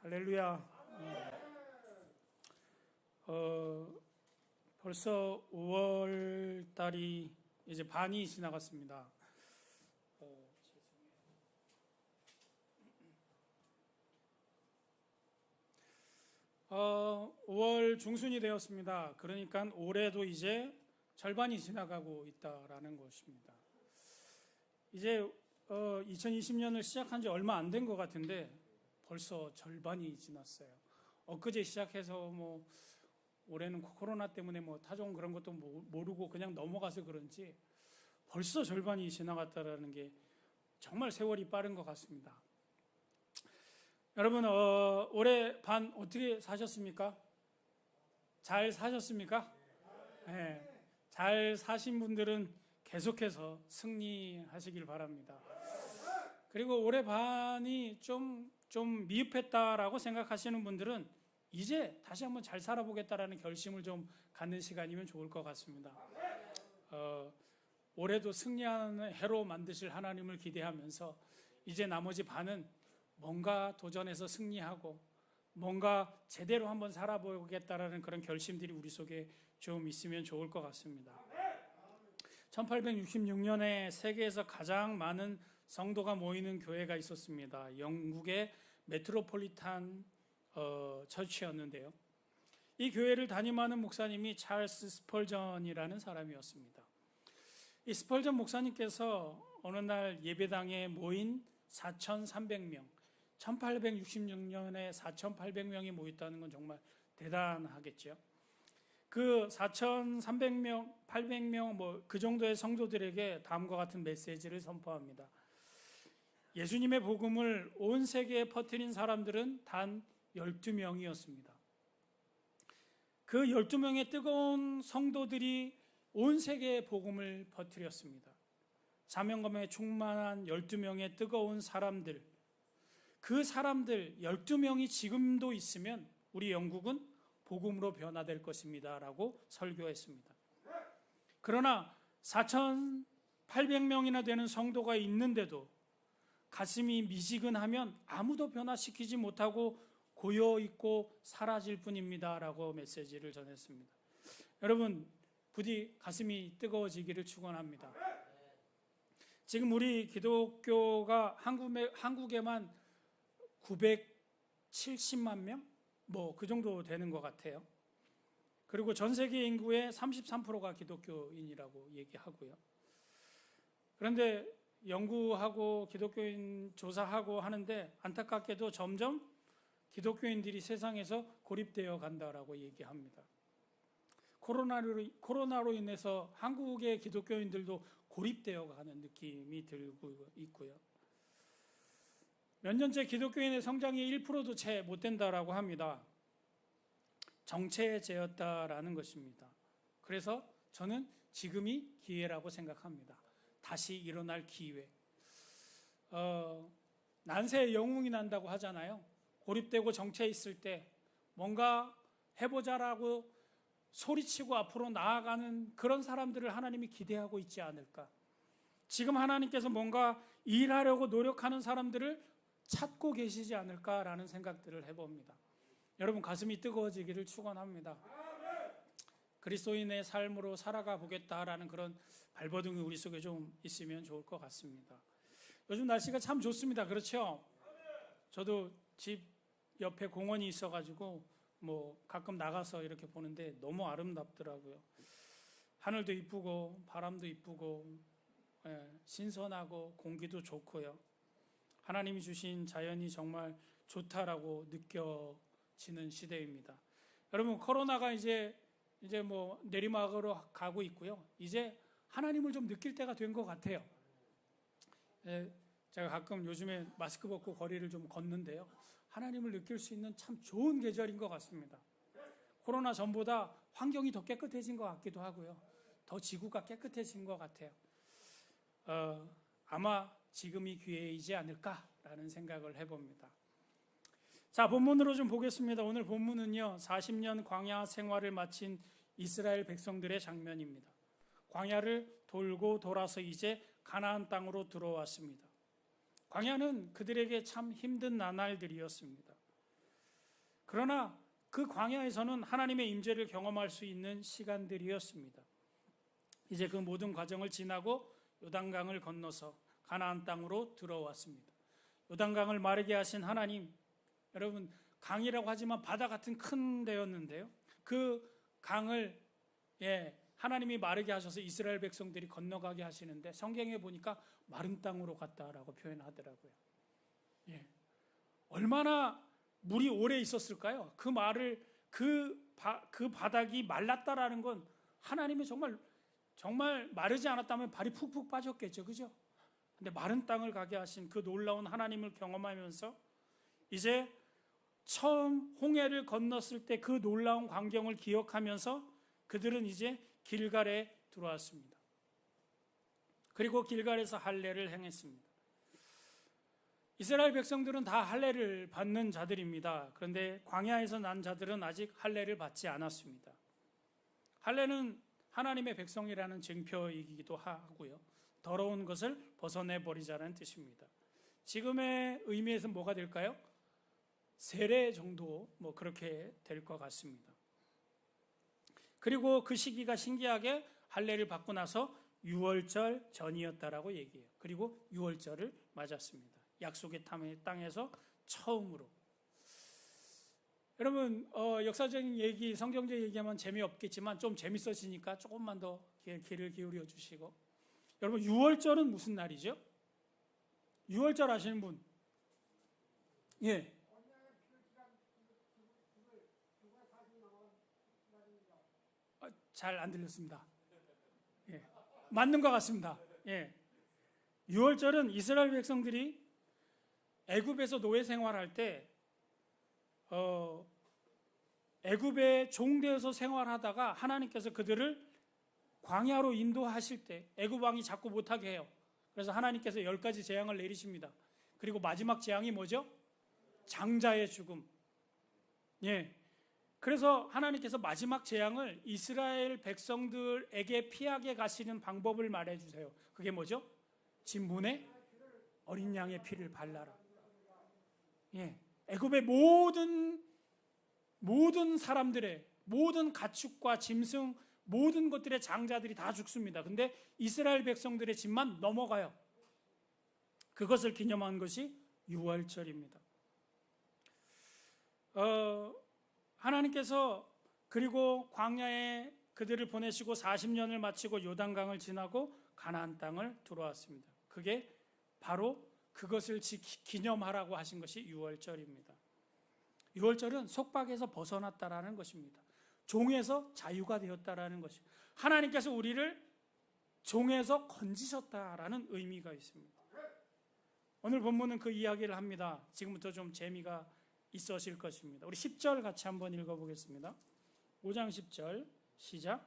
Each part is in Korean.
할렐루야. 벌써 5월 달이 이제 반이 지나갔습니다. 5월 중순이 되었습니다. 그러니까 올해도 이제 절반이 지나가고 있다라는 것입니다. 이제 2020년을 시작한 지 얼마 안 된 것 같은데 벌써 절반이 지났어요. 엊그제 시작해서 올해는 코로나 때문에 타종 그런 것도 모르고 그냥 넘어가서 그런지 벌써 절반이 지나갔다라는 게 정말 세월이 빠른 것 같습니다. 여러분, 올해 반 어떻게 사셨습니까? 잘 사셨습니까? 네, 잘 사신 분들은 계속해서 승리하시길 바랍니다. 그리고 올해 반이 좀 미흡했다라고 생각하시는 분들은 이제 다시 한번 잘 살아보겠다라는 결심을 좀 갖는 시간이면 좋을 것 같습니다. 올해도 승리하는 해로 만드실 하나님을 기대하면서 이제 나머지 반은 뭔가 도전해서 승리하고 뭔가 제대로 한번 살아보겠다라는 그런 결심들이 우리 속에 좀 있으면 좋을 것 같습니다. 1866년에 세계에서 가장 많은 성도가 모이는 교회가 있었습니다. 영국의 메트로폴리탄 처치였는데요. 이 교회를 담임하는 목사님이 찰스 스펄전이라는 사람이었습니다. 이 스펄전 목사님께서 어느 날 예배당에 모인 4,300명, 1866년에 4,800명이 모였다는 건 정말 대단하겠죠. 그 4,300명, 800명 그 정도의 성도들에게 다음과 같은 메시지를 선포합니다. 예수님의 복음을 온 세계에 퍼뜨린 사람들은 단 12명이었습니다. 그 12명의 뜨거운 성도들이 온 세계에 복음을 퍼뜨렸습니다. 사명감에 충만한 12명의 뜨거운 사람들, 그 사람들 12명이 지금도 있으면 우리 영국은 복음으로 변화될 것입니다 라고 설교했습니다. 그러나 4,800명이나 되는 성도가 있는데도 가슴이 미지근하면 아무도 변화시키지 못하고 고여있고 사라질 뿐입니다 라고 메시지를 전했습니다. 여러분, 부디 가슴이 뜨거워지기를 축원합니다. 지금 우리 기독교가 한국에만 970만 명? 그 정도 되는 것 같아요. 그리고 전 세계 인구의 33%가 기독교인이라고 얘기하고요. 그런데 연구하고 기독교인 조사하고 하는데 안타깝게도 점점 기독교인들이 세상에서 고립되어 간다라고 얘기합니다. 코로나로 인해서 한국의 기독교인들도 고립되어 가는 느낌이 들고 있고요. 몇 년째 기독교인의 성장이 1%도 채 못 된다라고 합니다. 정체제였다라는 것입니다. 그래서 저는 지금이 기회라고 생각합니다. 다시 일어날 기회. 난세의 영웅이 난다고 하잖아요. 고립되고 정체해 있을 때 뭔가 해보자라고 소리치고 앞으로 나아가는 그런 사람들을 하나님이 기대하고 있지 않을까. 지금 하나님께서 뭔가 일하려고 노력하는 사람들을 찾고 계시지 않을까라는 생각들을 해봅니다. 여러분, 가슴이 뜨거워지기를 축원합니다. 그리스도인의 삶으로 살아가 보겠다라는 그런 발버둥이 우리 속에 좀 있으면 좋을 것 같습니다. 요즘 날씨가 참 좋습니다. 그렇죠? 저도 집 옆에 공원이 있어가지고 가끔 나가서 이렇게 보는데 너무 아름답더라고요. 하늘도 이쁘고 바람도 이쁘고 신선하고 공기도 좋고요. 하나님이 주신 자연이 정말 좋다라고 느껴지는 시대입니다. 여러분, 코로나가 이제 내리막으로 가고 있고요. 이제 하나님을 좀 느낄 때가 된 것 같아요. 제가 가끔 요즘에 마스크 벗고 거리를 좀 걷는데요. 하나님을 느낄 수 있는 참 좋은 계절인 것 같습니다. 코로나 전보다 환경이 더 깨끗해진 것 같기도 하고요. 더 지구가 깨끗해진 것 같아요. 아마 지금이 기회이지 않을까라는 생각을 해봅니다. 자, 본문으로 좀 보겠습니다. 오늘 본문은요, 40년 광야 생활을 마친 이스라엘 백성들의 장면입니다. 광야를 돌고 돌아서 이제 가나안 땅으로 들어왔습니다. 광야는 그들에게 참 힘든 나날들이었습니다. 그러나 그 광야에서는 하나님의 임재를 경험할 수 있는 시간들이었습니다. 이제 그 모든 과정을 지나고 요단강을 건너서 가나안 땅으로 들어왔습니다. 요단강을 마르게 하신 하나님, 여러분 강이라고 하지만 바다 같은 큰 데였는데요. 그 강을 하나님이 마르게 하셔서 이스라엘 백성들이 건너가게 하시는데 성경에 보니까 마른 땅으로 갔다라고 표현하더라고요. 얼마나 물이 오래 있었을까요? 그 바닥이 말랐다라는 건 하나님이 정말 마르지 않았다면 발이 푹푹 빠졌겠죠, 그죠? 근데 마른 땅을 가게 하신 그 놀라운 하나님을 경험하면서 이제 처음 홍해를 건넜을 때 그 놀라운 광경을 기억하면서 그들은 이제 길갈에 들어왔습니다. 그리고 길갈에서 할례를 행했습니다. 이스라엘 백성들은 다 할례를 받는 자들입니다. 그런데 광야에서 난 자들은 아직 할례를 받지 않았습니다. 할례는 하나님의 백성이라는 증표이기도 하고요. 더러운 것을 벗어내버리자는 뜻입니다. 지금의 의미에서 뭐가 될까요? 세례 정도 그렇게 될 것 같습니다. 그리고 그 시기가 신기하게 할례를 받고 나서 유월절 전이었다라고 얘기해요. 그리고 유월절을 맞았습니다. 약속의 땅에서 처음으로. 여러분 역사적인 얘기, 성경적 얘기하면 재미없겠지만 좀 재밌어지니까 조금만 더 귀를 기울여 주시고, 여러분 유월절은 무슨 날이죠? 유월절 아시는 분? 예. 잘 안 들렸습니다. 예. 맞는 것 같습니다. 예. 유월절은 이스라엘 백성들이 애굽에서 노예 생활할 때 애굽의 종되어서 생활하다가 하나님께서 그들을 광야로 인도하실 때 애굽 왕이 자꾸 못하게 해요. 그래서 하나님께서 10가지 재앙을 내리십니다. 그리고 마지막 재앙이 뭐죠? 장자의 죽음. 예. 그래서 하나님께서 마지막 재앙을 이스라엘 백성들에게 피하게 가시는 방법을 말해주세요. 그게 뭐죠? 진분의 어린 양의 피를 발라라. 예. 애굽의 모든 사람들의 모든 가축과 짐승, 모든 것들의 장자들이 다 죽습니다. 근데 이스라엘 백성들의 집만 넘어가요. 그것을 기념한 것이 유월절입니다. 하나님께서 그리고 광야에 그들을 보내시고 40년을 마치고 요단강을 지나고 가나안 땅을 들어왔습니다. 그게 바로 그것을 기념하라고 하신 것이 유월절입니다. 유월절은 속박에서 벗어났다라는 것입니다. 종에서 자유가 되었다라는 것입니다. 하나님께서 우리를 종에서 건지셨다라는 의미가 있습니다. 오늘 본문은 그 이야기를 합니다. 지금부터 좀 재미가 있으실 것입니다. 우리 10절 같이 한번 읽어보겠습니다. 5장 10절 시작.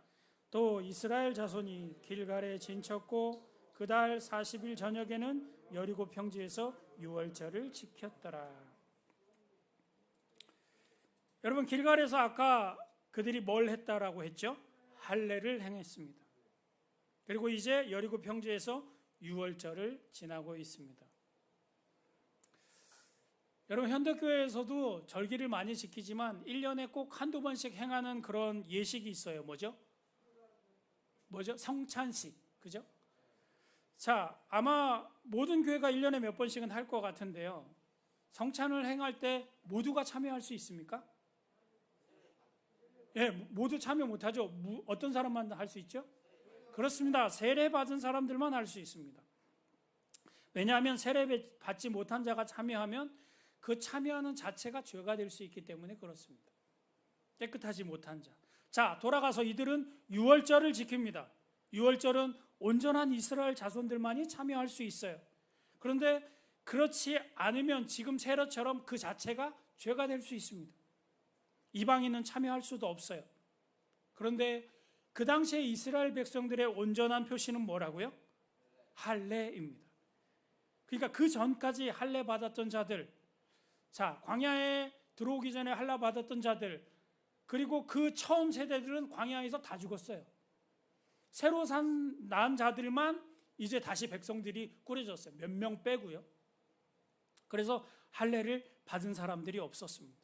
또 이스라엘 자손이 길갈에 진쳤고 그 달 40일 저녁에는 여리고 평지에서 유월절을 지켰더라. 여러분 길갈에서 아까 그들이 뭘 했다라고 했죠? 할례를 행했습니다. 그리고 이제 여리고 평지에서 유월절을 지나고 있습니다. 여러분 현대교회에서도 절기를 많이 지키지만 1년에 꼭 한두 번씩 행하는 그런 예식이 있어요. 뭐죠? 성찬식. 그죠? 자, 아마 모든 교회가 1년에 몇 번씩은 할 것 같은데요. 성찬을 행할 때 모두가 참여할 수 있습니까? 예, 모두 참여 못하죠. 어떤 사람만 할 수 있죠? 그렇습니다. 세례 받은 사람들만 할 수 있습니다. 왜냐하면 세례 받지 못한 자가 참여하면 그 참여하는 자체가 죄가 될 수 있기 때문에 그렇습니다. 깨끗하지 못한 자. 자, 돌아가서 이들은 유월절을 지킵니다. 유월절은 온전한 이스라엘 자손들만이 참여할 수 있어요. 그런데 그렇지 않으면 지금 세례처럼 그 자체가 죄가 될 수 있습니다. 이방인은 참여할 수도 없어요. 그런데 그 당시에 이스라엘 백성들의 온전한 표시는 뭐라고요? 할례입니다. 그러니까 그 전까지 할례 받았던 자들, 자, 광야에 들어오기 전에 할례 받았던 자들, 그리고 그 처음 세대들은 광야에서 다 죽었어요. 새로 난 자들만 이제 다시 백성들이 꾸려졌어요. 몇 명 빼고요. 그래서 할례를 받은 사람들이 없었습니다.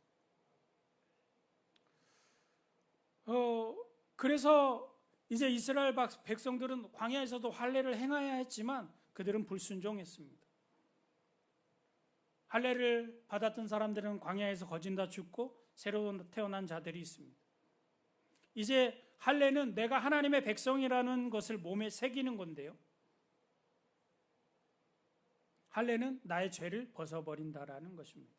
그래서 이제 이스라엘 백성들은 광야에서도 할례를 행해야 했지만 그들은 불순종했습니다. 할례를 받았던 사람들은 광야에서 거진 다 죽고 새로 태어난 자들이 있습니다. 이제 할례는 내가 하나님의 백성이라는 것을 몸에 새기는 건데요. 할례는 나의 죄를 벗어버린다라는 것입니다.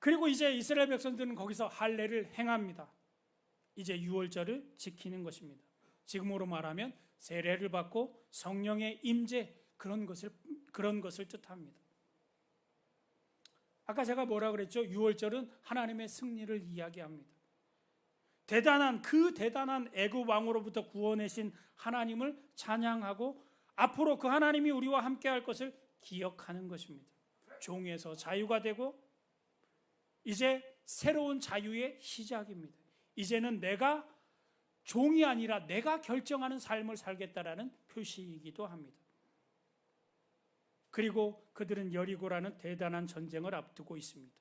그리고 이제 이스라엘 백성들은 거기서 할례를 행합니다. 이제 유월절을 지키는 것입니다. 지금으로 말하면 세례를 받고 성령의 임재, 그런 것을 뜻합니다. 아까 제가 뭐라 그랬죠? 유월절은 하나님의 승리를 이야기합니다. 그 대단한 애굽 왕으로부터 구원하신 하나님을 찬양하고 앞으로 그 하나님이 우리와 함께 할 것을 기억하는 것입니다. 종에서 자유가 되고 이제 새로운 자유의 시작입니다. 이제는 내가 종이 아니라 내가 결정하는 삶을 살겠다라는 표시이기도 합니다. 그리고 그들은 여리고라는 대단한 전쟁을 앞두고 있습니다.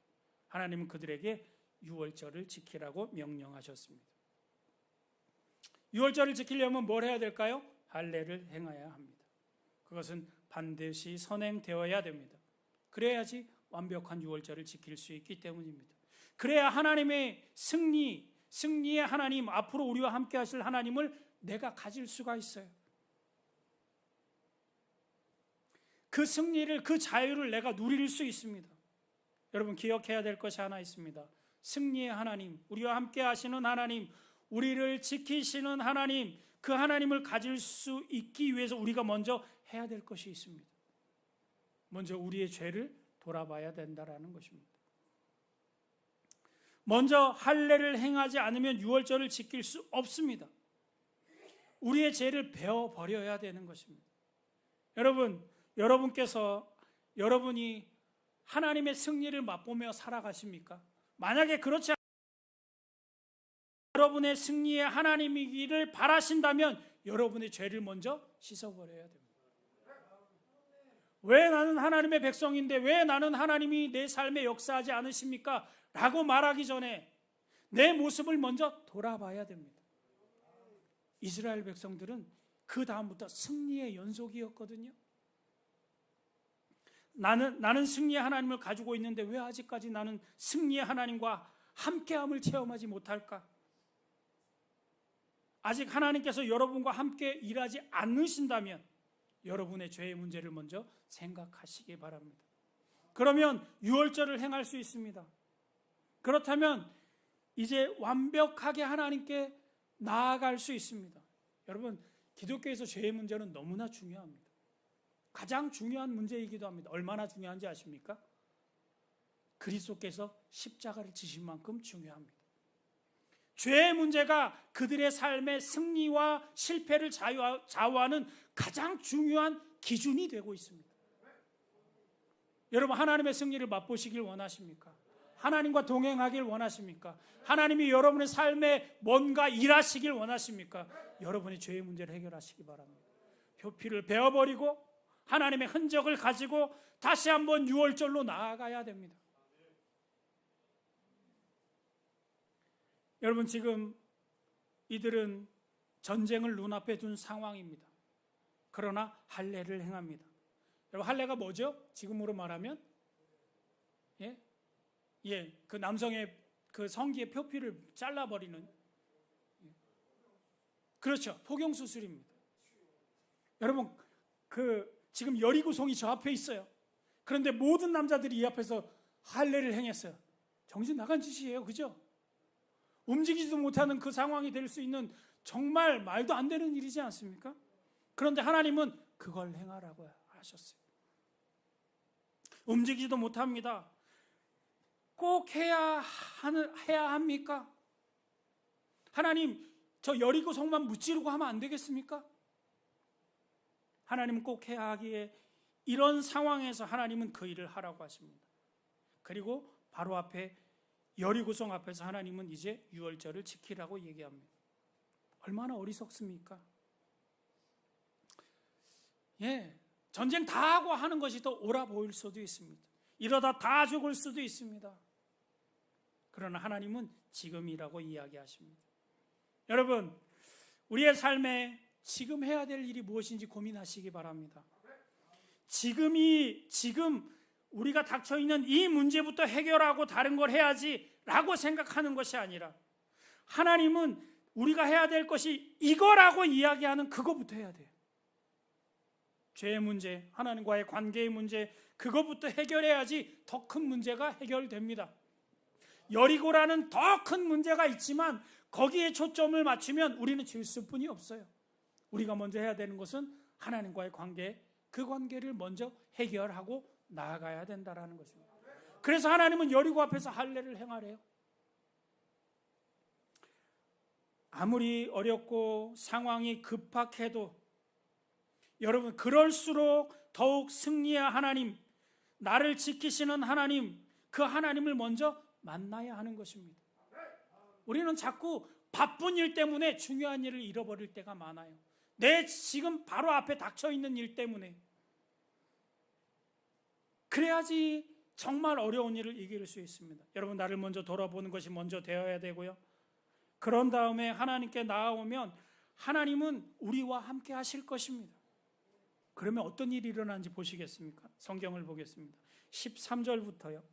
하나님은 그들에게 유월절을 지키라고 명령하셨습니다. 유월절을 지키려면 뭘 해야 될까요? 할례를 행해야 합니다. 그것은 반드시 선행되어야 됩니다. 그래야지 완벽한 유월절을 지킬 수 있기 때문입니다. 그래야 하나님의 승리의 하나님, 앞으로 우리와 함께 하실 하나님을 내가 가질 수가 있어요. 그 승리를, 그 자유를 내가 누릴 수 있습니다. 여러분 기억해야 될 것이 하나 있습니다. 승리의 하나님, 우리와 함께 하시는 하나님, 우리를 지키시는 하나님, 그 하나님을 가질 수 있기 위해서 우리가 먼저 해야 될 것이 있습니다. 먼저 우리의 죄를 돌아봐야 된다라는 것입니다. 먼저 할례를 행하지 않으면 유월절을 지킬 수 없습니다. 우리의 죄를 베어버려야 되는 것입니다. 여러분이 하나님의 승리를 맛보며 살아가십니까? 만약에 그렇지 않으면 여러분의 승리의 하나님이기를 바라신다면 여러분의 죄를 먼저 씻어버려야 됩니다. 왜 나는 하나님의 백성인데 왜 나는 하나님이 내 삶에 역사하지 않으십니까? 라고 말하기 전에 내 모습을 먼저 돌아봐야 됩니다. 이스라엘 백성들은 그 다음부터 승리의 연속이었거든요. 나는 승리의 하나님을 가지고 있는데 왜 아직까지 나는 승리의 하나님과 함께함을 체험하지 못할까? 아직 하나님께서 여러분과 함께 일하지 않으신다면 여러분의 죄의 문제를 먼저 생각하시기 바랍니다. 그러면 유월절을 행할 수 있습니다. 그렇다면 이제 완벽하게 하나님께 나아갈 수 있습니다. 여러분, 기독교에서 죄의 문제는 너무나 중요합니다. 가장 중요한 문제이기도 합니다. 얼마나 중요한지 아십니까? 그리스도께서 십자가를 지신 만큼 중요합니다. 죄의 문제가 그들의 삶의 승리와 실패를 좌우하는 가장 중요한 기준이 되고 있습니다. 여러분, 하나님의 승리를 맛보시길 원하십니까? 하나님과 동행하길 원하십니까? 하나님이 여러분의 삶에 뭔가 일하시길 원하십니까? 여러분의 죄의 문제를 해결하시기 바랍니다. 표피를 베어버리고 하나님의 흔적을 가지고 다시 한번 유월절로 나아가야 됩니다. 여러분, 지금 이들은 전쟁을 눈앞에 둔 상황입니다. 그러나 할례를 행합니다. 여러분, 할례가 뭐죠? 지금으로 말하면 그 남성의 그 성기의 표피를 잘라버리는, 그렇죠, 포경 수술입니다. 여러분, 지금 여리고성이 저 앞에 있어요. 그런데 모든 남자들이 이 앞에서 할례를 행했어요. 정신 나간 짓이에요, 그죠? 움직이지도 못하는 그 상황이 될 수 있는 정말 말도 안 되는 일이지 않습니까? 그런데 하나님은 그걸 행하라고 하셨어요. 움직이지도 못합니다. 꼭 해야 합니까? 하나님, 저 여리고성만 무찌르고 하면 안 되겠습니까? 하나님은 꼭 해야 하기에 이런 상황에서 하나님은 그 일을 하라고 하십니다. 그리고 바로 앞에 여리고성 앞에서 하나님은 이제 유월절을 지키라고 얘기합니다. 얼마나 어리석습니까? 전쟁 다 하고 하는 것이 더 옳아 보일 수도 있습니다. 이러다 다 죽을 수도 있습니다. 그러나 하나님은 지금이라고 이야기하십니다. 여러분, 우리의 삶에 지금 해야 될 일이 무엇인지 고민하시기 바랍니다. 지금 우리가 닥쳐있는 이 문제부터 해결하고 다른 걸 해야지 라고 생각하는 것이 아니라, 하나님은 우리가 해야 될 것이 이거라고 이야기하는 그거부터 해야 돼요. 죄의 문제, 하나님과의 관계의 문제, 그거부터 해결해야지 더 큰 문제가 해결됩니다. 여리고라는 더 큰 문제가 있지만 거기에 초점을 맞추면 우리는 질수 뿐이 없어요. 우리가 먼저 해야 되는 것은 하나님과의 관계, 그 관계를 먼저 해결하고 나아가야 된다는 것입니다. 그래서 하나님은 여리고 앞에서 할례를 행하래요. 아무리 어렵고 상황이 급박해도 여러분, 그럴수록 더욱 승리의 하나님, 나를 지키시는 하나님, 그 하나님을 먼저 만나야 하는 것입니다. 우리는 자꾸 바쁜 일 때문에 중요한 일을 잃어버릴 때가 많아요. 내 지금 바로 앞에 닥쳐있는 일 때문에. 그래야지 정말 어려운 일을 이길 수 있습니다. 여러분, 나를 먼저 돌아보는 것이 먼저 되어야 되고요. 그런 다음에 하나님께 나아오면 하나님은 우리와 함께 하실 것입니다. 그러면 어떤 일이 일어나는지 보시겠습니까? 성경을 보겠습니다. 13절부터요.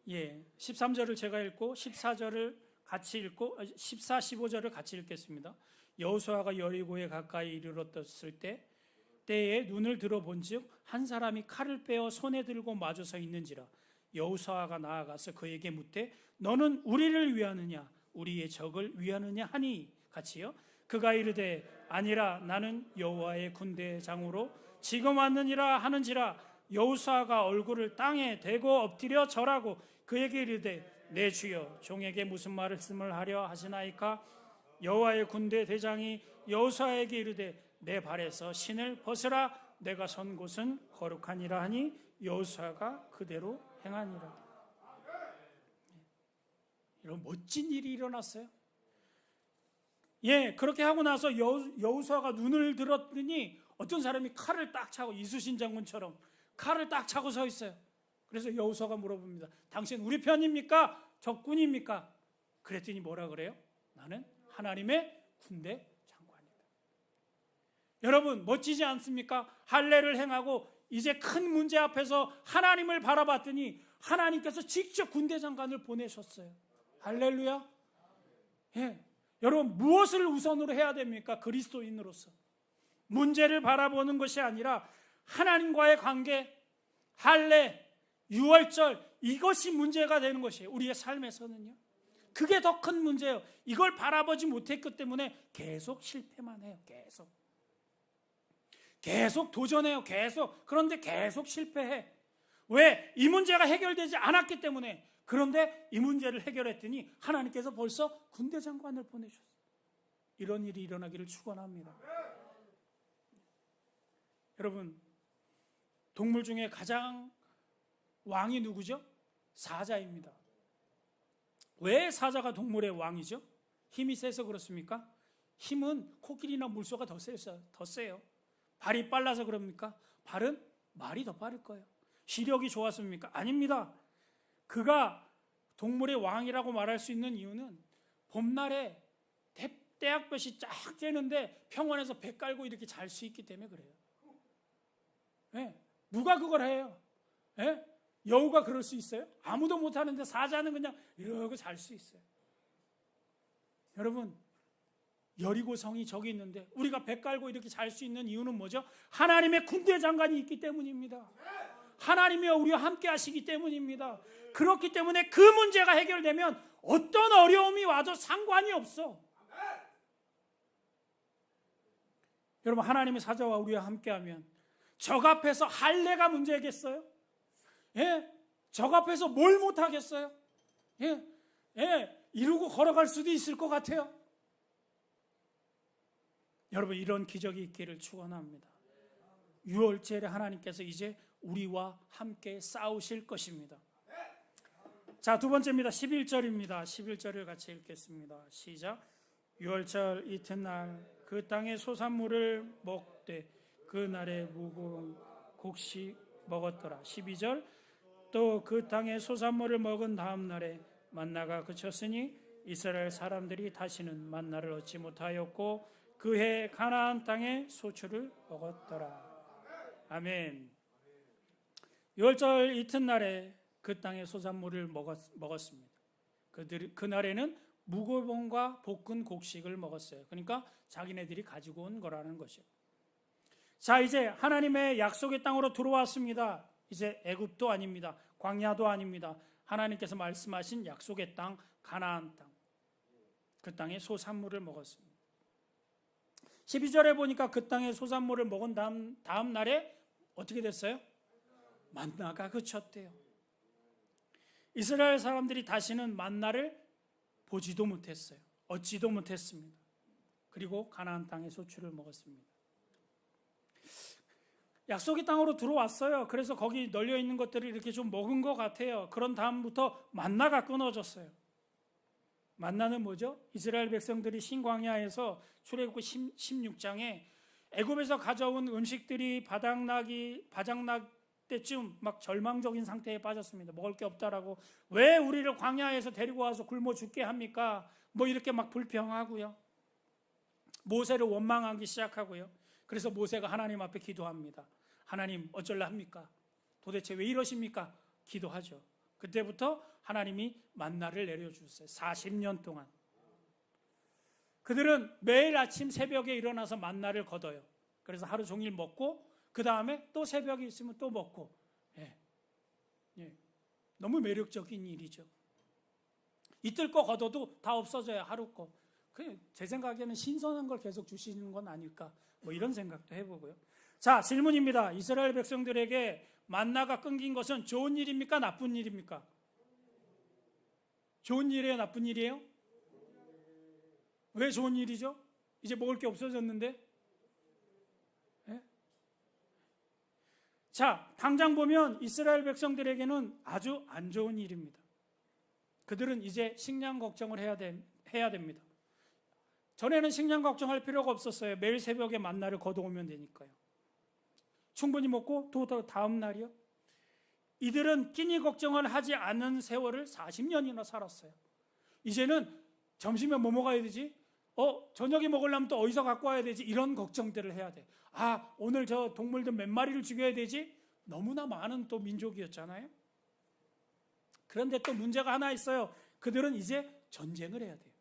13절을 제가 읽고 14절을 같이 읽고 14, 15절을 같이 읽겠습니다. 여호수아가 여리고에 가까이 이르렀을 때에 눈을 들어본즉 한 사람이 칼을 빼어 손에 들고 마주 서 있는지라. 여호수아가 나아가서 그에게 묻되 너는 우리를 위하느냐 우리의 적을 위하느냐 하니 같이요. 그가 이르되 아니라 나는 여호와의 군대장으로 지금 왔느니라 하는지라. 여호수아가 얼굴을 땅에 대고 엎드려 절하고 그에게 이르되 내 주여 종에게 무슨 말씀을 하려 하시나이까. 여호와의 군대 대장이 여호수아에게 이르되 내 발에서 신을 벗으라. 내가 선 곳은 거룩하니라 하니 여호수아가 그대로 행하니라. 이런 멋진 일이 일어났어요. 그렇게 하고 나서 여호수아가 눈을 들었더니 어떤 사람이 칼을 딱 차고, 이수신 장군처럼 칼을 딱 차고 서 있어요. 그래서 여호수아가 물어봅니다. 당신 우리 편입니까? 적군입니까? 그랬더니 뭐라 그래요? 나는 하나님의 군대 장관이다. 여러분, 멋지지 않습니까? 할례를 행하고 이제 큰 문제 앞에서 하나님을 바라봤더니 하나님께서 직접 군대 장관을 보내셨어요. 할렐루야. 여러분, 무엇을 우선으로 해야 됩니까? 그리스도인으로서 문제를 바라보는 것이 아니라 하나님과의 관계, 할례, 유월절, 이것이 문제가 되는 것이에요. 우리의 삶에서는요. 그게 더 큰 문제예요. 이걸 바라보지 못했기 때문에 계속 실패만 해요. 계속 도전해요. 그런데 계속 실패해. 왜? 이 문제가 해결되지 않았기 때문에. 그런데 이 문제를 해결했더니 하나님께서 벌써 군대 장관을 보내셨어요. 이런 일이 일어나기를 축원합니다. 여러분, 동물 중에 가장 왕이 누구죠? 사자입니다. 왜 사자가 동물의 왕이죠? 힘이 세서 그렇습니까? 힘은 코끼리나 물소가 더 세요. 발이 빨라서 그럽니까? 발은 말이 더 빠를 거예요. 시력이 좋았습니까? 아닙니다. 그가 동물의 왕이라고 말할 수 있는 이유는 봄날에 떼약볕이 쫙 쬐는데 평원에서 배 깔고 이렇게 잘 수 있기 때문에 그래요. 누가 그걸 해요? 여우가 그럴 수 있어요? 아무도 못하는데 사자는 그냥 이러고 잘 수 있어요. 여러분, 여리고성이 저기 있는데 우리가 배 깔고 이렇게 잘 수 있는 이유는 뭐죠? 하나님의 군대 장관이 있기 때문입니다. 하나님이 우리와 함께 하시기 때문입니다. 그렇기 때문에 그 문제가 해결되면 어떤 어려움이 와도 상관이 없어. 여러분, 하나님의 사자와 우리와 함께하면 적 앞에서 할례가 문제겠어요? 적 앞에서 뭘 못하겠어요? 이러고 걸어갈 수도 있을 것 같아요. 여러분, 이런 기적이 있기를 축원합니다. 유월절에 하나님께서 이제 우리와 함께 싸우실 것입니다. 자, 두 번째입니다. 11절입니다. 11절을 같이 읽겠습니다. 시작. 유월절 이튿날 그 땅의 소산물을 먹되 그 날에 무거운 곡식 먹었더라. 12절. 또 그 땅의 소산물을 먹은 다음 날에 만나가 그쳤으니 이스라엘 사람들이 다시는 만나를 얻지 못하였고 그 해 가나안 땅의 소출을 먹었더라. 아멘. 유월절 이튿날에 그 땅의 소산물을 먹었습니다. 그날에는 무고봉과 볶은 곡식을 먹었어요. 그러니까 자기네들이 가지고 온 거라는 것이요. 자, 이제 하나님의 약속의 땅으로 들어왔습니다. 이제 애굽도 아닙니다. 광야도 아닙니다. 하나님께서 말씀하신 약속의 땅, 가나안 땅. 그 땅의 소산물을 먹었습니다. 12절에 보니까 그 땅의 소산물을 먹은 다음 날에 어떻게 됐어요? 만나가 그쳤대요. 이스라엘 사람들이 다시는 만나를 보지도 못했어요. 얻지도 못했습니다. 그리고 가나안 땅의 소출을 먹었습니다. 약속의 땅으로 들어왔어요. 그래서 거기 널려 있는 것들을 이렇게 좀 먹은 것 같아요. 그런 다음부터 만나가 끊어졌어요. 만나는 뭐죠? 이스라엘 백성들이 신광야에서 출애굽기 16장에 애굽에서 가져온 음식들이 바닥날 때쯤 막 절망적인 상태에 빠졌습니다. 먹을 게 없다라고. 왜 우리를 광야에서 데리고 와서 굶어 죽게 합니까? 뭐 이렇게 막 불평하고요. 모세를 원망하기 시작하고요. 그래서 모세가 하나님 앞에 기도합니다. 하나님 어쩔라 합니까? 도대체 왜 이러십니까? 기도하죠. 그때부터 하나님이 만나를 내려주셨어요. 40년 동안. 그들은 매일 아침 새벽에 일어나서 만나를 거둬요. 그래서 하루 종일 먹고 그 다음에 또 새벽에 있으면 또 먹고. 너무 매력적인 일이죠. 이틀 거 걷어도 다 없어져요. 하루 거. 제 생각에는 신선한 걸 계속 주시는 건 아닐까, 뭐 이런 생각도 해보고요. 자, 질문입니다. 이스라엘 백성들에게 만나가 끊긴 것은 좋은 일입니까? 나쁜 일입니까? 좋은 일이에요? 나쁜 일이에요? 왜 좋은 일이죠? 이제 먹을 게 없어졌는데. 자, 당장 보면 이스라엘 백성들에게는 아주 안 좋은 일입니다. 그들은 이제 식량 걱정을 해야 됩니다. 전에는 식량 걱정할 필요가 없었어요. 매일 새벽에 만나를 거둬오면 되니까요. 충분히 먹고 또 다음 날이요. 이들은 끼니 걱정을 하지 않은 세월을 40년이나 살았어요. 이제는 점심에 뭐 먹어야 되지? 저녁에 먹으려면 또 어디서 갖고 와야 되지? 이런 걱정들을 해야 돼. 오늘 저 동물들 몇 마리를 죽여야 되지? 너무나 많은 또 민족이었잖아요. 그런데 또 문제가 하나 있어요. 그들은 이제 전쟁을 해야 돼요.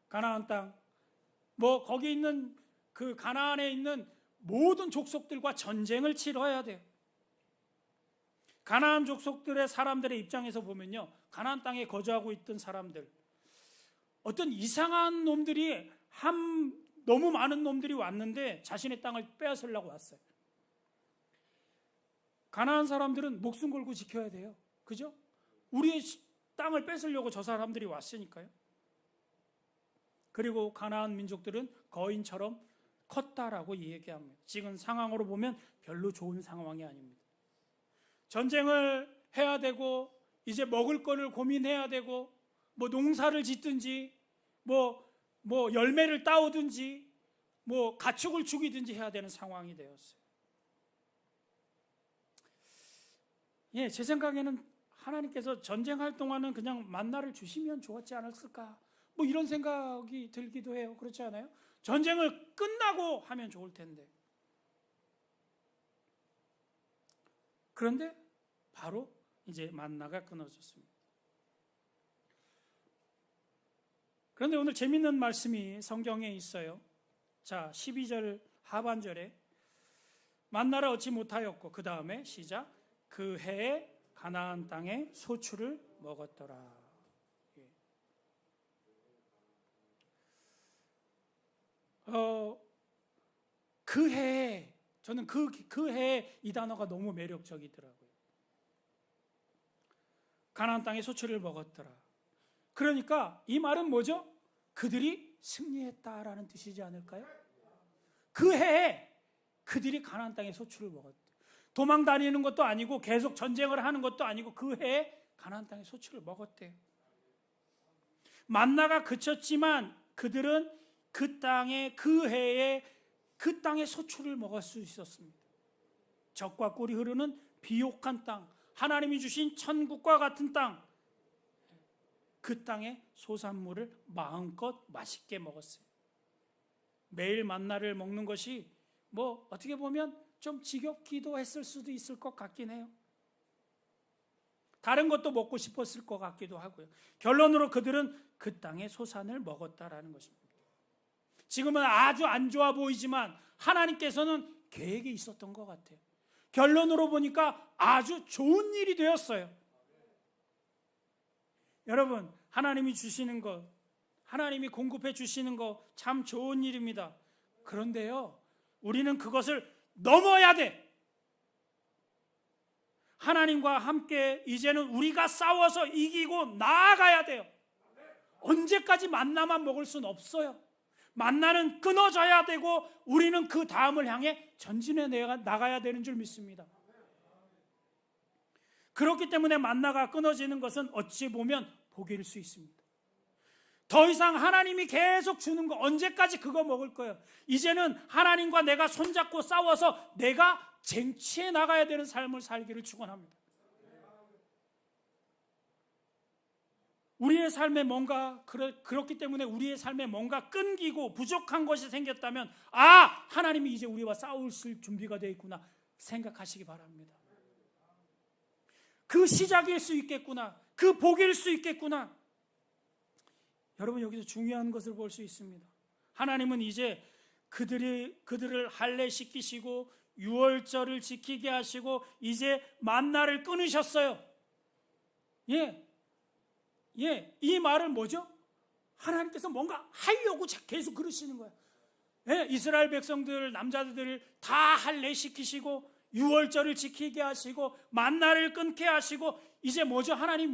가나안 땅, 거기 있는 그 가나안에 있는 모든 족속들과 전쟁을 치러야 돼요. 가나안 족속들의 사람들의 입장에서 보면요, 가나안 땅에 거주하고 있던 사람들, 어떤 이상한 놈들이 너무 많은 놈들이 왔는데 자신의 땅을 빼앗으려고 왔어요. 가나안 사람들은 목숨 걸고 지켜야 돼요. 그죠? 우리의 땅을 뺏으려고 저 사람들이 왔으니까요. 그리고 가나안 민족들은 거인처럼 컸다라고 얘기합니다. 지금 상황으로 보면 별로 좋은 상황이 아닙니다. 전쟁을 해야 되고 이제 먹을 거를 고민해야 되고 농사를 짓든지 열매를 따오든지 가축을 죽이든지 해야 되는 상황이 되었어요. 제 생각에는 하나님께서 전쟁할 동안은 그냥 만나를 주시면 좋았지 않았을까, 이런 생각이 들기도 해요. 그렇지 않아요? 전쟁을 끝나고 하면 좋을 텐데. 그런데 바로 이제 만나가 끊어졌습니다. 그런데 오늘 재밌는 말씀이 성경에 있어요. 자, 12절 하반절에 만나를 얻지 못하였고 그 다음에 시작, 그 해에 가나안 땅의 소출을 먹었더라. 그 해에, 저는 그 해에 이 단어가 너무 매력적이더라고요. 가나안 땅의 소출을 먹었더라. 그러니까 이 말은 뭐죠? 그들이 승리했다라는 뜻이지 않을까요? 그 해에 그들이 가나안 땅의 소출을 먹었대. 도망 다니는 것도 아니고 계속 전쟁을 하는 것도 아니고 그 해에 가나안 땅의 소출을 먹었대요. 만나가 그쳤지만 그들은 그 땅에, 그 해에 그 땅의 소출을 먹을 수 있었습니다. 젖과 꿀이 흐르는 비옥한 땅, 하나님이 주신 천국과 같은 땅, 그 땅의 소산물을 마음껏 맛있게 먹었어요. 매일 만나를 먹는 것이 어떻게 보면 좀 지겹기도 했을 수도 있을 것 같긴 해요. 다른 것도 먹고 싶었을 것 같기도 하고요. 결론으로 그들은 그 땅의 소산을 먹었다라는 것입니다. 지금은 아주 안 좋아 보이지만 하나님께서는 계획이 있었던 것 같아요. 결론으로 보니까 아주 좋은 일이 되었어요. 여러분, 하나님이 주시는 것, 하나님이 공급해 주시는 것 참 좋은 일입니다. 그런데요, 우리는 그것을 넘어야 돼. 하나님과 함께 이제는 우리가 싸워서 이기고 나아가야 돼요. 언제까지 만나만 먹을 수는 없어요. 만나는 끊어져야 되고 우리는 그 다음을 향해 전진해 나가야 되는 줄 믿습니다. 그렇기 때문에 만나가 끊어지는 것은 어찌 보면 복일 수 있습니다. 더 이상 하나님이 계속 주는 거 언제까지 그거 먹을 거예요? 이제는 하나님과 내가 손잡고 싸워서 내가 쟁취해 나가야 되는 삶을 살기를 축원합니다. 우리의 삶에 뭔가 그렇기 때문에 우리의 삶에 뭔가 끊기고 부족한 것이 생겼다면 하나님이 이제 우리와 싸울 준비가 되어 있구나 생각하시기 바랍니다. 그 시작일 수 있겠구나. 그 복일 수 있겠구나. 여러분, 여기서 중요한 것을 볼 수 있습니다. 하나님은 이제 그들을 할례시키시고 유월절을 지키게 하시고 이제 만나를 끊으셨어요. 이 말은 뭐죠? 하나님께서 뭔가 하려고 계속 그러시는 거예요. 이스라엘 백성들, 남자들을 다 할례시키시고 유월절을 지키게 하시고 만나를 끊게 하시고 이제 뭐죠? 하나님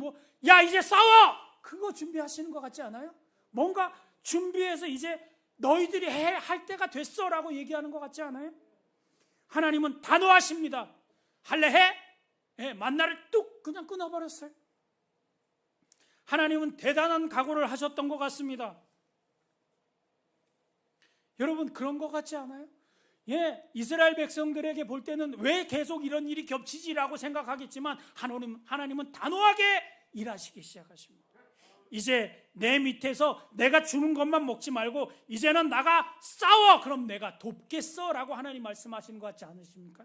이제 싸워! 그거 준비하시는 것 같지 않아요? 뭔가 준비해서 이제 너희들이 할 때가 됐어라고 얘기하는 것 같지 않아요? 하나님은 단호하십니다. 할례해? 만나를 뚝 그냥 끊어버렸어요. 하나님은 대단한 각오를 하셨던 것 같습니다. 여러분, 그런 것 같지 않아요? 이스라엘 백성들에게 볼 때는 왜 계속 이런 일이 겹치지라고 생각하겠지만 하나님은 단호하게 일하시기 시작하십니다. 이제 내 밑에서 내가 주는 것만 먹지 말고 이제는 나가 싸워. 그럼 내가 돕겠어 라고 하나님 말씀하시는 것 같지 않으십니까?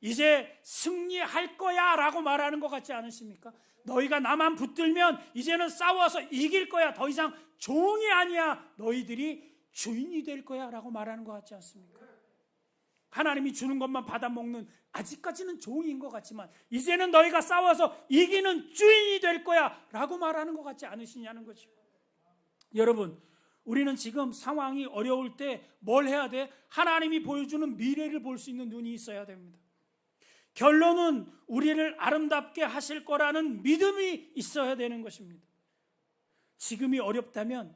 이제 승리할 거야 라고 말하는 것 같지 않으십니까? 너희가 나만 붙들면 이제는 싸워서 이길 거야. 더 이상 종이 아니야. 너희들이 주인이 될 거야 라고 말하는 것 같지 않습니까? 하나님이 주는 것만 받아먹는 아직까지는 종인 것 같지만 이제는 너희가 싸워서 이기는 주인이 될 거야 라고 말하는 것 같지 않으시냐는 거죠. 여러분, 우리는 지금 상황이 어려울 때 뭘 해야 돼? 하나님이 보여주는 미래를 볼 수 있는 눈이 있어야 됩니다. 결론은 우리를 아름답게 하실 거라는 믿음이 있어야 되는 것입니다. 지금이 어렵다면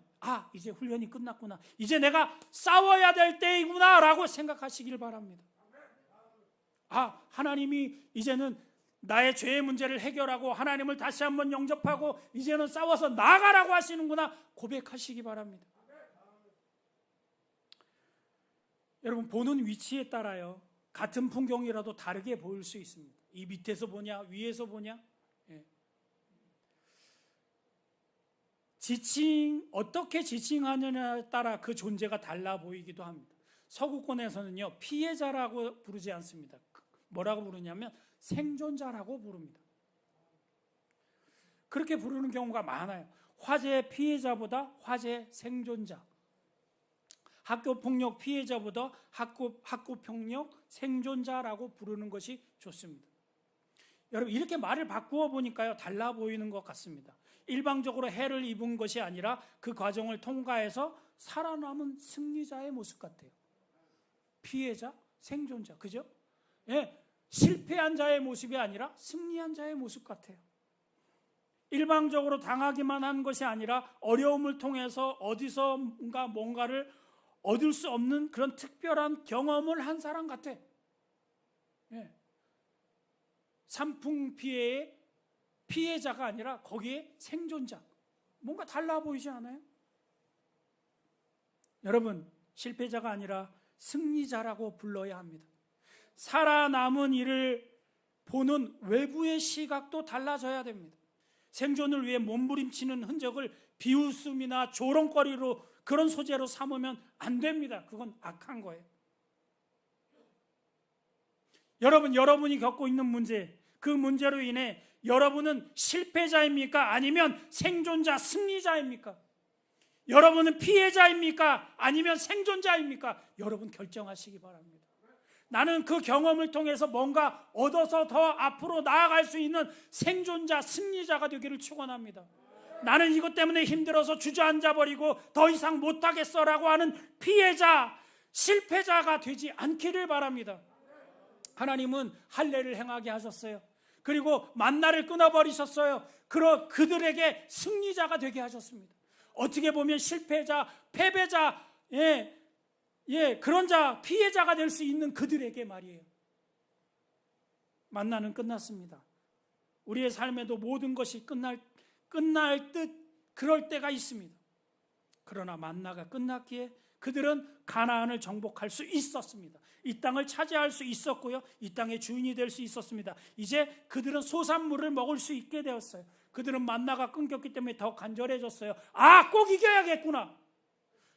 이제 훈련이 끝났구나. 이제 내가 싸워야 될 때이구나 라고 생각하시길 바랍니다. 하나님이 이제는 나의 죄의 문제를 해결하고 하나님을 다시 한번 영접하고 이제는 싸워서 나가라고 하시는구나 고백하시기 바랍니다. 여러분, 보는 위치에 따라요 같은 풍경이라도 다르게 보일 수 있습니다. 이 밑에서 보냐 위에서 보냐, 어떻게 지칭하느냐에 따라 그 존재가 달라 보이기도 합니다. 서구권에서는요 피해자라고 부르지 않습니다. 뭐라고 부르냐면 생존자라고 부릅니다. 그렇게 부르는 경우가 많아요. 화재 피해자보다 화재 생존자, 학교폭력 피해자보다 학교폭력 생존자라고 부르는 것이 좋습니다. 여러분, 이렇게 말을 바꾸어 보니까요 달라 보이는 것 같습니다. 일방적으로 해를 입은 것이 아니라 그 과정을 통과해서 살아남은 승리자의 모습 같아요. 피해자, 생존자, 그죠? 실패한 자의 모습이 아니라 승리한 자의 모습 같아요. 일방적으로 당하기만 한 것이 아니라 어려움을 통해서 어디선가 뭔가를 얻을 수 없는 그런 특별한 경험을 한 사람 같아. 산풍 피해의 피해자가 아니라 거기에 생존자. 뭔가 달라 보이지 않아요? 여러분, 실패자가 아니라 승리자라고 불러야 합니다. 살아남은 이를 보는 외부의 시각도 달라져야 됩니다. 생존을 위해 몸부림치는 흔적을 비웃음이나 조롱거리로 그런 소재로 삼으면 안 됩니다. 그건 악한 거예요. 여러분이 겪고 있는 문제, 그 문제로 인해 여러분은 실패자입니까? 아니면 생존자, 승리자입니까? 여러분은 피해자입니까? 아니면 생존자입니까? 여러분 결정하시기 바랍니다. 나는 그 경험을 통해서 뭔가 얻어서 더 앞으로 나아갈 수 있는 생존자, 승리자가 되기를 축원합니다. 나는 이것 때문에 힘들어서 주저앉아 버리고 더 이상 못하겠어라고 하는 피해자, 실패자가 되지 않기를 바랍니다. 하나님은 할례를 행하게 하셨어요. 그리고 만나를 끊어버리셨어요. 그들에게 승리자가 되게 하셨습니다. 어떻게 보면 실패자, 패배자, 그런 자, 피해자가 될 수 있는 그들에게 말이에요. 만나는 끝났습니다. 우리의 삶에도 모든 것이 끝날 듯 그럴 때가 있습니다. 그러나 만나가 끝났기에 그들은 가나안을 정복할 수 있었습니다. 이 땅을 차지할 수 있었고요, 이 땅의 주인이 될 수 있었습니다. 이제 그들은 소산물을 먹을 수 있게 되었어요. 그들은 만나가 끊겼기 때문에 더 간절해졌어요. 꼭 이겨야겠구나,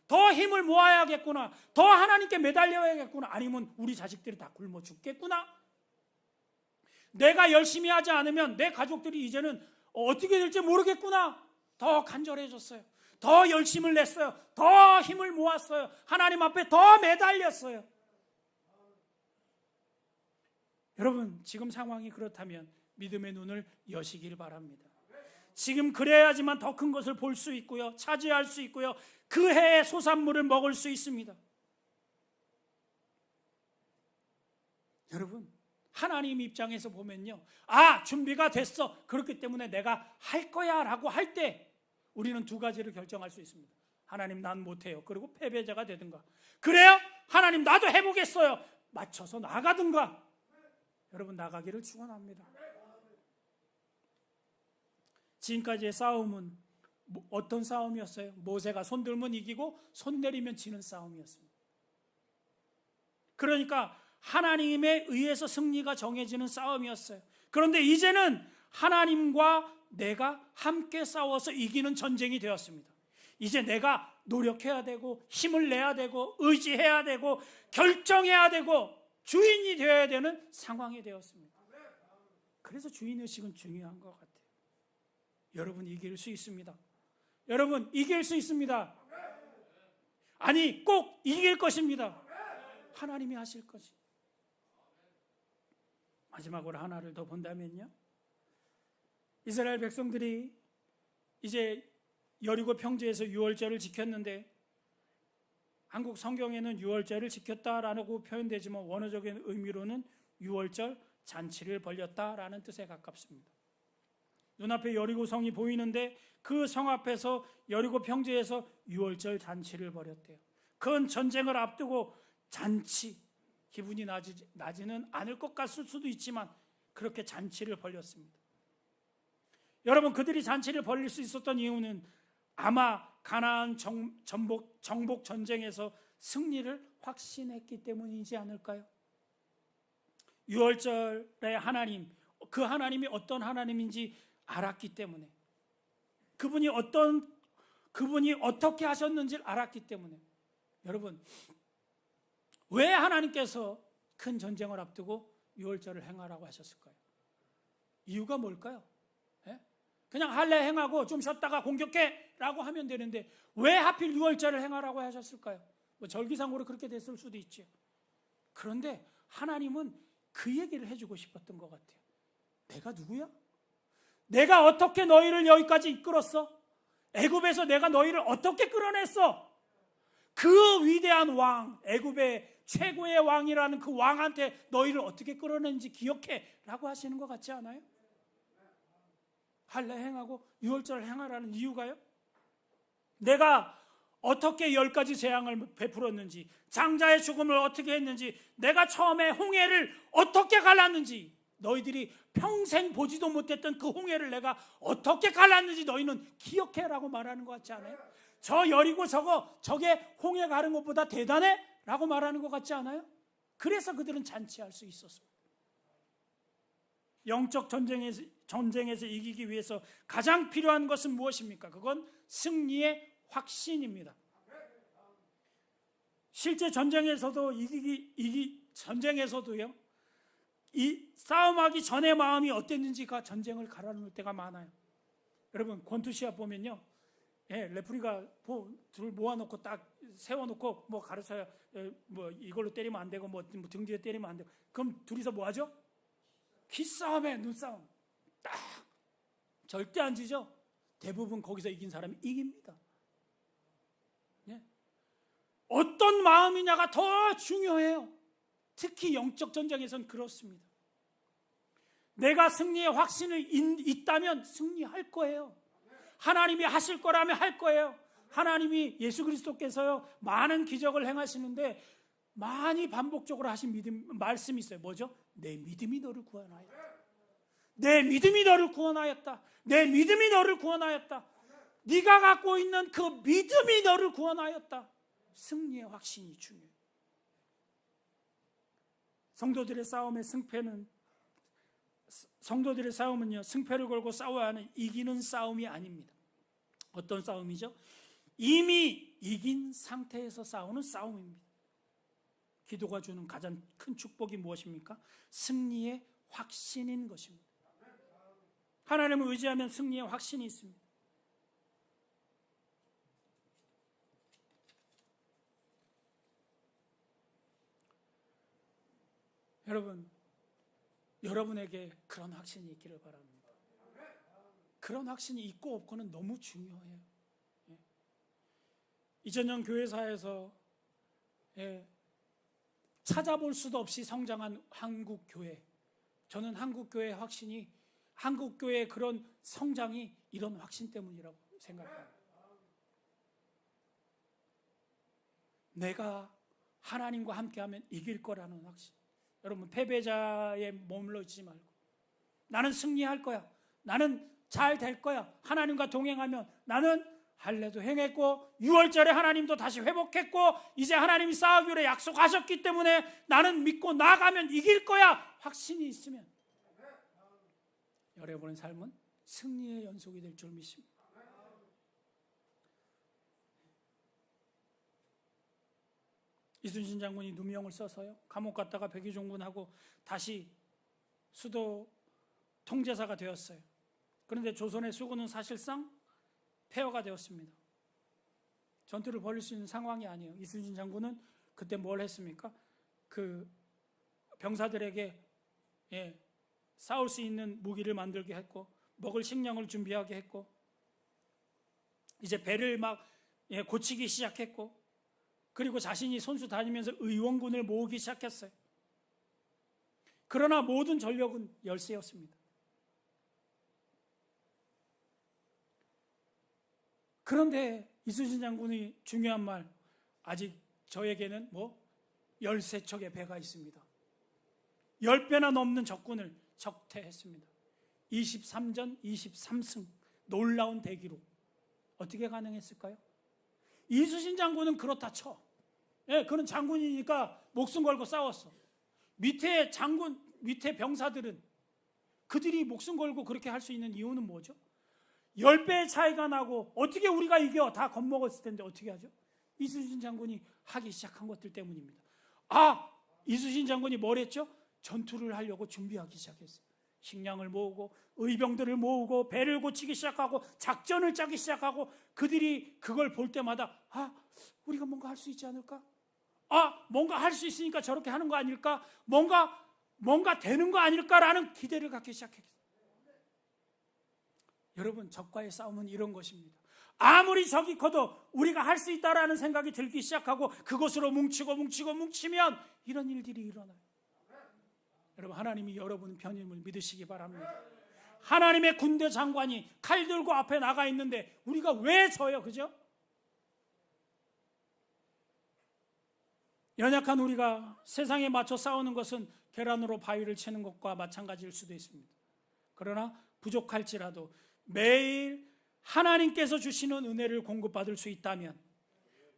더 힘을 모아야겠구나, 더 하나님께 매달려야겠구나, 아니면 우리 자식들이 다 굶어 죽겠구나. 내가 열심히 하지 않으면 내 가족들이 이제는 어떻게 될지 모르겠구나. 더 간절해졌어요. 더 열심을 냈어요. 더 힘을 모았어요. 하나님 앞에 더 매달렸어요. 여러분, 지금 상황이 그렇다면 믿음의 눈을 여시길 바랍니다. 지금 그래야지만 더 큰 것을 볼 수 있고요, 차지할 수 있고요, 그 해의 소산물을 먹을 수 있습니다. 여러분, 하나님 입장에서 보면요, 준비가 됐어, 그렇기 때문에 내가 할 거야 라고 할 때 우리는 두 가지를 결정할 수 있습니다. 하나님, 난 못해요. 그리고 패배자가 되든가, 그래요? 하나님, 나도 해보겠어요. 맞춰서 나가든가. 여러분, 나가기를 축원합니다. 지금까지의 싸움은 어떤 싸움이었어요? 모세가 손 들면 이기고 손 내리면 지는 싸움이었습니다. 그러니까 하나님에 의해서 승리가 정해지는 싸움이었어요. 그런데 이제는 하나님과 내가 함께 싸워서 이기는 전쟁이 되었습니다. 이제 내가 노력해야 되고 힘을 내야 되고 의지해야 되고 결정해야 되고 주인이 되어야 되는 상황이 되었습니다. 그래서 주인의식은 중요한 것 같아요. 여러분, 이길 수 있습니다. 여러분, 이길 수 있습니다. 아니, 꼭 이길 것입니다. 하나님이 하실 것이. 마지막으로 하나를 더 본다면요, 이스라엘 백성들이 이제 여리고 평지에서 유월절을 지켰는데, 한국 성경에는 유월절을 지켰다라고 표현되지만 원어적인 의미로는 유월절 잔치를 벌였다라는 뜻에 가깝습니다. 눈앞에 여리고 성이 보이는데 그 성 앞에서 여리고 평지에서 유월절 잔치를 벌였대요. 큰 전쟁을 앞두고 잔치, 기분이 나지는 않을 것 같을 수도 있지만 그렇게 잔치를 벌였습니다. 여러분, 그들이 잔치를 벌일 수 있었던 이유는 아마 가나안 정복 전쟁에서 승리를 확신했기 때문이지 않을까요? 유월절의 하나님, 그 하나님이 어떤 하나님인지 알았기 때문에, 그분이 어떻게 하셨는지를 알았기 때문에. 여러분, 왜 하나님께서 큰 전쟁을 앞두고 유월절을 행하라고 하셨을까요? 이유가 뭘까요? 그냥 할례 행하고 좀 쉬었다가 공격해 라고 하면 되는데 왜 하필 유월절을 행하라고 하셨을까요? 절기상으로 그렇게 됐을 수도 있죠. 그런데 하나님은 그 얘기를 해주고 싶었던 것 같아요. 내가 누구야? 내가 어떻게 너희를 여기까지 이끌었어? 애굽에서 내가 너희를 어떻게 끌어냈어? 그 위대한 왕, 애굽의 최고의 왕이라는 그 왕한테 너희를 어떻게 끌어낸지 기억해 라고 하시는 것 같지 않아요? 할례 행하고 유월절을 행하라는 이유가요, 내가 어떻게 10가지 재앙을 베풀었는지, 장자의 죽음을 어떻게 했는지, 내가 처음에 홍해를 어떻게 갈랐는지, 너희들이 평생 보지도 못했던 그 홍해를 내가 어떻게 갈랐는지 너희는 기억해라고 말하는 것 같지 않아요? 저 여리고 저게 홍해 가른 것보다 대단해? 라고 말하는 것 같지 않아요? 그래서 그들은 잔치할 수 있었어요. 영적 전쟁에서 이기기 위해서 가장 필요한 것은 무엇입니까? 그건 승리의 확신입니다. 실제 전쟁에서도 전쟁에서도요, 이 싸움하기 전의 마음이 어땠는지가 전쟁을 가라앉을 때가 많아요. 여러분 권투시합 보면요, 레프리가 둘 모아놓고 딱 세워놓고 뭐 가르쳐요. 뭐 이걸로 때리면 안 되고 뭐 등 뒤에 때리면 안 되고, 그럼 둘이서 뭐 하죠? 기싸움에 눈싸움. 딱 절대 안 지죠. 대부분 거기서 이긴 사람이 이깁니다. 어떤 마음이냐가 더 중요해요. 특히 영적 전쟁에서는 그렇습니다. 내가 승리의 확신을 있다면 승리할 거예요. 하나님이 하실 거라면 할 거예요. 하나님이 예수 그리스도께서요 많은 기적을 행하시는데 많이 반복적으로 하신 말씀이 있어요. 뭐죠? 내 믿음이 너를 구원하였다. 내 믿음이 너를 구원하였다. 내 믿음이 너를 구원하였다. 네가 갖고 있는 그 믿음이 너를 구원하였다. 승리의 확신이 중요해요. 성도들의 싸움은요, 승패를 걸고 싸워야 하는 이기는 싸움이 아닙니다. 어떤 싸움이죠? 이미 이긴 상태에서 싸우는 싸움입니다. 기도가 주는 가장 큰 축복이 무엇입니까? 승리의 확신인 것입니다. 하나님을 의지하면 승리의 확신이 있습니다. 여러분에게 그런 확신이 있기를 바랍니다. 그런 확신이 있고 없고는 너무 중요해요. 2000년 교회사에서 찾아볼 수도 없이 성장한 한국교회, 저는 한국교회의 확신이, 한국교회의 그런 성장이 이런 확신 때문이라고 생각합니다. 내가 하나님과 함께하면 이길 거라는 확신. 여러분 패배자에 머물러 있지 말고 나는 승리할 거야, 나는 잘 될 거야, 하나님과 동행하면 나는 할례도 행했고 6월절에 하나님도 다시 회복했고 이제 하나님이 쌓아주기로 약속하셨기 때문에 나는 믿고 나아가면 이길 거야, 확신이 있으면 여러분의 삶은 승리의 연속이 될 줄 믿습니다. 이순신 장군이 누명을 써서요 감옥 갔다가 백의종군하고 다시 수도 통제사가 되었어요. 그런데 조선의 수군은 사실상 폐허가 되었습니다. 전투를 벌일 수 있는 상황이 아니에요. 이순신 장군은 그때 뭘 했습니까? 그 병사들에게 싸울 수 있는 무기를 만들게 했고 먹을 식량을 준비하게 했고 이제 배를 막 고치기 시작했고 그리고 자신이 손수 다니면서 의원군을 모으기 시작했어요. 그러나 모든 전력은 열세였습니다. 그런데 이순신 장군이 중요한 말, 아직 저에게는 13척의 배가 있습니다. 10배나 넘는 적군을 적퇴했습니다. 23전 23승, 놀라운 대기록. 어떻게 가능했을까요? 이순신 장군은 그렇다 쳐. 그는 장군이니까 목숨 걸고 싸웠어. 밑에 병사들은 그들이 목숨 걸고 그렇게 할 수 있는 이유는 뭐죠? 10배의 차이가 나고 어떻게 우리가 이겨? 다 겁먹었을 텐데 어떻게 하죠? 이순신 장군이 하기 시작한 것들 때문입니다. 이순신 장군이 뭘 했죠? 전투를 하려고 준비하기 시작했어요. 식량을 모으고 의병들을 모으고 배를 고치기 시작하고 작전을 짜기 시작하고 그들이 그걸 볼 때마다 우리가 뭔가 할 수 있지 않을까? 뭔가 할 수 있으니까 저렇게 하는 거 아닐까? 뭔가 되는 거 아닐까라는 기대를 갖기 시작했어요. 여러분 적과의 싸움은 이런 것입니다. 아무리 적이 커도 우리가 할 수 있다라는 생각이 들기 시작하고 그것으로 뭉치면 이런 일들이 일어나요. 여러분 하나님이 여러분 편임을 믿으시기 바랍니다. 하나님의 군대 장관이 칼 들고 앞에 나가 있는데 우리가 왜 져요? 그죠? 연약한 우리가 세상에 맞춰 싸우는 것은 계란으로 바위를 치는 것과 마찬가지일 수도 있습니다. 그러나 부족할지라도 매일 하나님께서 주시는 은혜를 공급받을 수 있다면,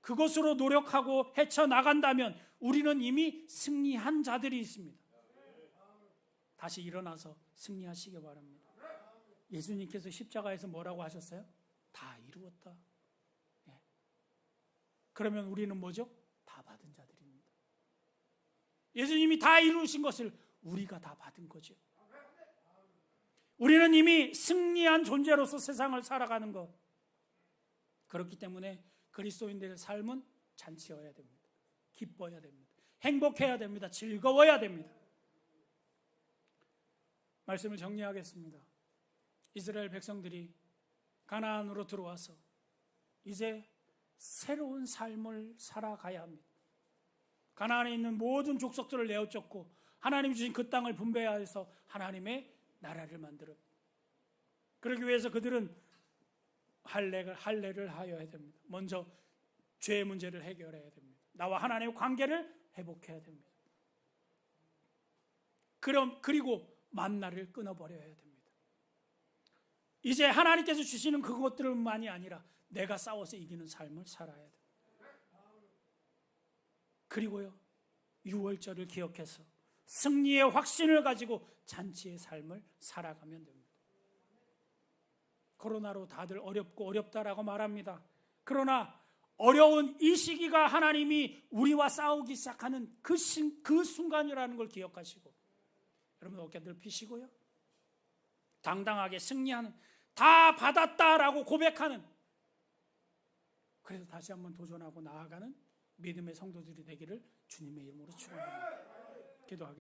그것으로 노력하고 헤쳐나간다면 우리는 이미 승리한 자들이 있습니다. 다시 일어나서 승리하시기 바랍니다. 예수님께서 십자가에서 뭐라고 하셨어요? 다 이루었다. 예. 그러면 우리는 뭐죠? 다 받은 자들입니다. 예수님이 다 이루신 것을 우리가 다 받은 거죠. 우리는 이미 승리한 존재로서 세상을 살아가는 것. 그렇기 때문에 그리스도인들의 삶은 잔치여야 됩니다. 기뻐야 됩니다. 행복해야 됩니다. 즐거워야 됩니다. 말씀을 정리하겠습니다. 이스라엘 백성들이 가나안으로 들어와서 이제 새로운 삶을 살아가야 합니다. 가나안에 있는 모든 족속들을 내어쫓고 하나님 주신 그 땅을 분배하여서 하나님의 나라를 만들었습니다. 그러기 위해서 그들은 할례를 하여야 됩니다. 먼저 죄의 문제를 해결해야 됩니다. 나와 하나님의 관계를 회복해야 됩니다. 그리고 만나를 끊어버려야 됩니다. 이제 하나님께서 주시는 그것들만이 아니라 내가 싸워서 이기는 삶을 살아야 됩니다. 그리고요, 유월절을 기억해서 승리의 확신을 가지고 잔치의 삶을 살아가면 됩니다. 코로나로 다들 어렵다라고 말합니다. 그러나 어려운 이 시기가 하나님이 우리와 싸우기 시작하는 그 순간이라는 걸 기억하시고 여러분 어깨들 피시고요, 당당하게 승리하는, 다 받았다라고 고백하는, 그래서 다시 한번 도전하고 나아가는 믿음의 성도들이 되기를 주님의 이름으로 축원합니다. 기도하겠습니다.